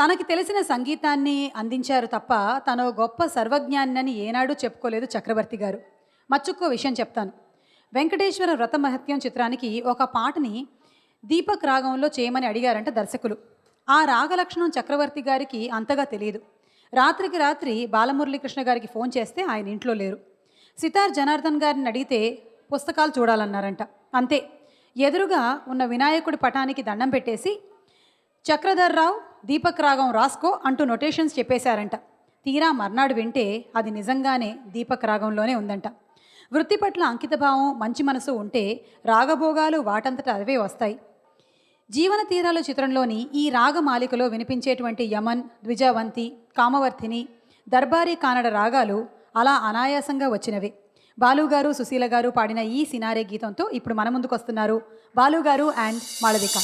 తనకి తెలిసిన సంగీతాన్ని అందించారు తప్ప తను గొప్ప సర్వజ్ఞాని ఏనాడూ చెప్పుకోలేదు చక్రవర్తి గారు. మచ్చుక్కో విషయం చెప్తాను. వెంకటేశ్వర వ్రత మహత్యం చిత్రానికి ఒక పాటని దీపక్ రాగంలో చేయమని అడిగారంట దర్శకులు. ఆ రాగలక్షణం చక్రవర్తి గారికి అంతగా తెలియదు. రాత్రికి రాత్రి బాలమురళీకృష్ణ గారికి ఫోన్ చేస్తే ఆయన ఇంట్లో లేరు. సితార్ జనార్దన్ గారిని అడిగితే పుస్తకాలు చూడాలన్నారంట. అంతే, ఎదురుగా ఉన్న వినాయకుడి పటానికి దండం పెట్టేసి చక్రధర్రావు దీపక్ రాగం రాసుకో అంటూ నొటేషన్స్ చెప్పేశారంట. తీరా మర్నాడు వింటే అది నిజంగానే దీపక్ రాగంలోనే ఉందంట. వృత్తి పట్ల అంకితభావం, మంచి మనసు ఉంటే రాగభోగాలు వాటంతట అవే వస్తాయి. జీవన తీరాలు చిత్రంలోని ఈ రాగమాలికలో వినిపించేటువంటి యమన్, ద్విజావంతి, కామవర్ధిని, దర్బారీ కానడ రాగాలు అలా అనాయాసంగా వచ్చినవే. బాలుగారు, సుశీల గారు పాడిన ఈ సినారే గీతంతో ఇప్పుడు మన ముందుకు వస్తున్నారు బాలుగారు అండ్ మాళవిక.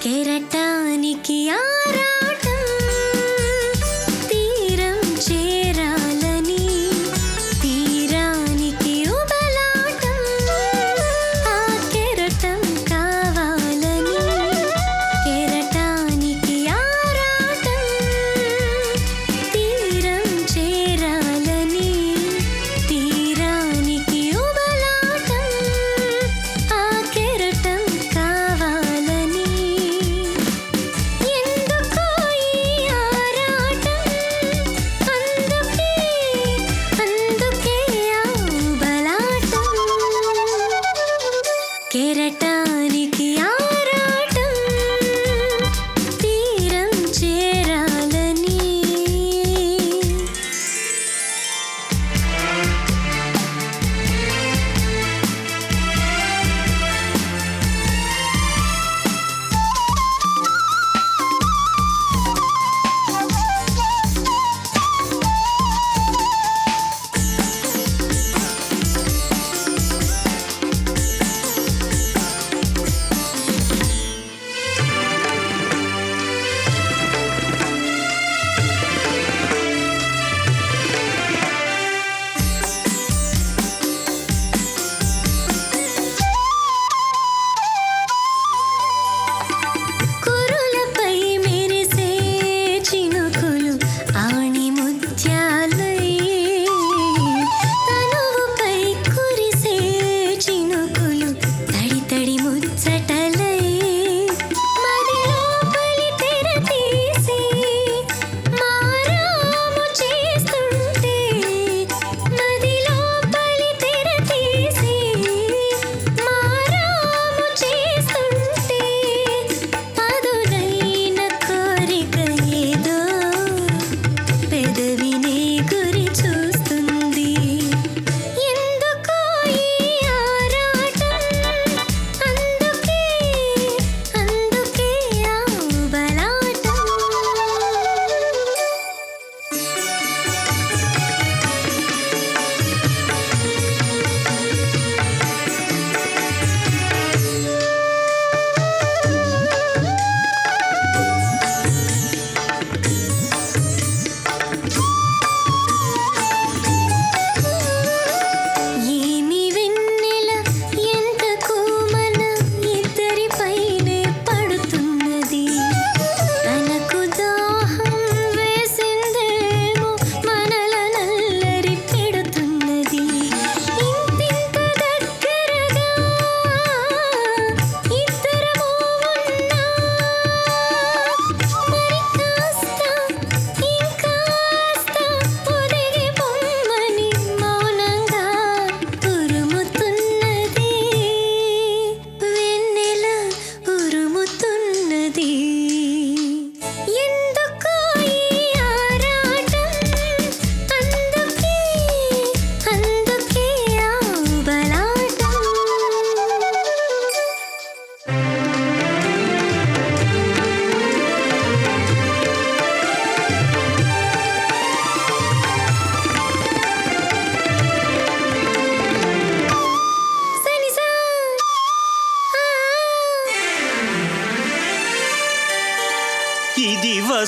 కెరటానికి ఆరాటం తీరం చేరాలని, తీరానికి ఉబలాటం ఆ కెరటం కావాలని,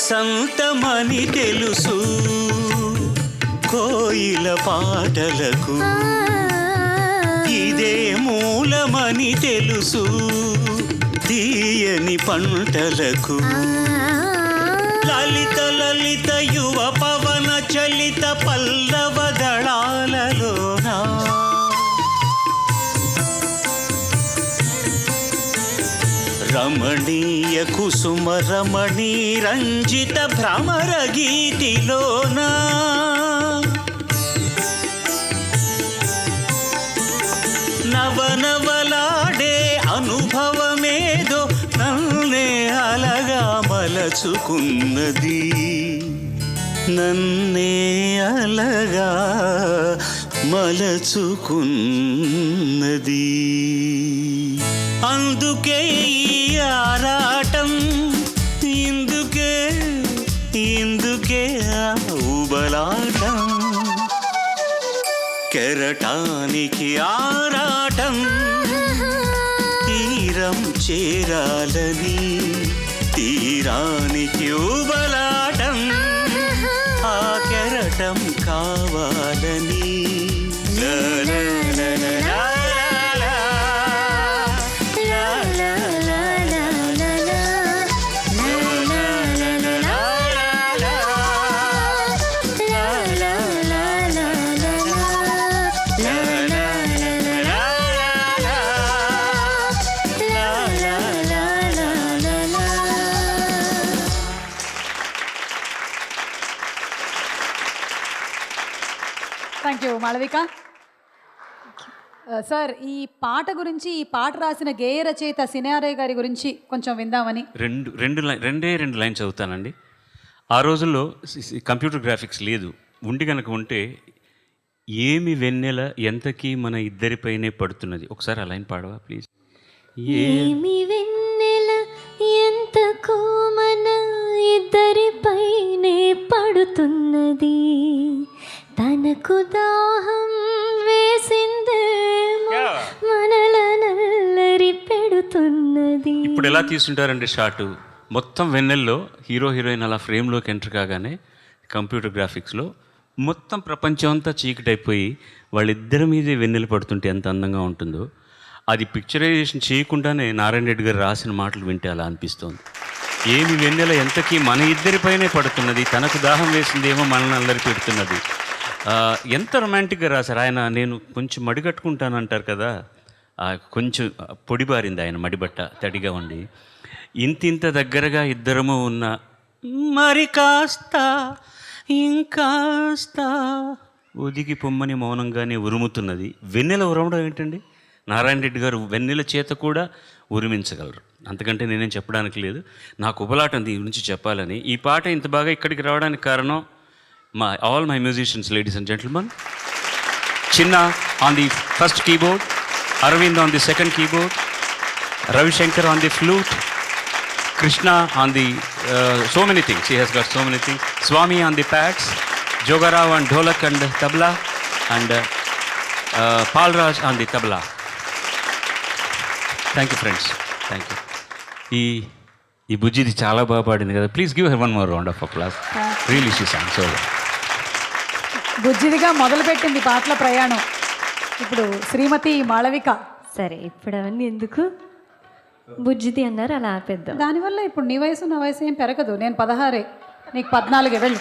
వసంతమని తెలుసు కోయిల పాటలకు, ఇదే మూలమని తెలుసు తీయని పంటలకు. లలిత లలిత యువ పవన చలిత పల్లవ దళాలలోనా రమణీయ కుసుమ రమణీ రంజిత భ్రమర గీతిలోనా నవనవలాడే అనుభవమేదో నన్నే అలగా మలచుకున్నది, నన్నే అలగా మలచుకున్నది. అందుకే ఈ ఆరాటం, ఇందుకే ఇందుకే ఆ ఊబలాటం, కెరటానికి ఆరాటం తీరం చేరాలని, తీరానికి ఊబలాటం ఆ కెరటం కావాలని. Thank you Malavika. సార్, ఈ పాట గురించి, ఈ పాట రాసిన గేయ రచయిత సినారయ్య గారి గురించి కొంచెం విందామని. రెండు లైన్స్ చదువుతానండి. ఆ రోజుల్లో కంప్యూటర్ గ్రాఫిక్స్ లేదు. కనుక ఉంటే ఏమి వెన్నెల ఎంతకీ మన ఇద్దరిపైనే పడుతున్నది. ఒకసారి ఆ లైన్ పాడవా ప్లీజ్. ఏమి వెన్నెల ఎంతకో మన ఇద్దరిపైనే పడుతున్నది, తనకు దాహం వేసిందేమో మనల నల్లరి పెడుతున్నది. ఇప్పుడు ఎలా తీసుంటారండి షాటు, మొత్తం వెన్నెల్లో హీరో హీరోయిన్ అలా ఫ్రేమ్లోకి ఎంటర్ కాగానే కంప్యూటర్ గ్రాఫిక్స్లో మొత్తం ప్రపంచం అంతా చీకటైపోయి వాళ్ళిద్దరి మీదే వెన్నెలు పడుతుంటే ఎంత అందంగా ఉంటుందో, అది పిక్చరైజేషన్ చేయకుండానే నారాయణ రెడ్డి గారు రాసిన మాటలు వింటే అలా అనిపిస్తోంది. ఏమి వెన్నెల ఎంతకీ మన ఇద్దరిపైనే పడుతున్నది, తనకు దాహం వేసిందేమో మనల్ని అల్లరి పెడుతున్నది. ఎంత రొమాంటిక్గా రాశారు ఆయన. నేను కొంచెం మడిగట్టుకుంటాను అంటారు కదా, కొంచెం పొడిబారింది ఆయన మడిబట్ట తడిగా ఉండి. ఇంత దగ్గరగా ఇద్దరము ఉన్న మరి కాస్త ఇంకాస్త ఒదిగి పొమ్మని మౌనంగానే ఉరుముతున్నది. వెన్నెల ఉరమడం ఏంటండి, నారాయణ రెడ్డి గారు వెన్నెల చేత కూడా ఉరిమించగలరు. అంతకంటే నేనేం చెప్పడానికి లేదు. నాకు ఉపలాటం దీని గురించి చెప్పాలని. ఈ పాట ఇంత బాగా ఇక్కడికి రావడానికి కారణం all my musicians, ladies and gentlemen. Chinna on the first keyboard, Arvind on the second keyboard, Ravi Shankar on the flute, Krishna on the so many things. He has got so many things. Swami on the pads, Jogarao on dholak and tabla, and Palraj on the tabla. Thank you, friends. Thank you. ఈ బుజ్జిది చాలా బాగా పాడింది కదా. Please give her one more round of applause. Really she sang so well. బుజ్జిదిగా మొదలుపెట్టింది పాటల ప్రయాణం. ఇప్పుడు శ్రీమతి మాళవిక. సరే, ఇప్పుడు అవన్నీ ఎందుకు, బుజ్జిది అన్నారు, అలా ఆపేద్దాం. దానివల్ల ఇప్పుడు నీ వయసు నా వయసు ఏం పెరగదు. నేను 16, నీకు 14. వెళ్ళు.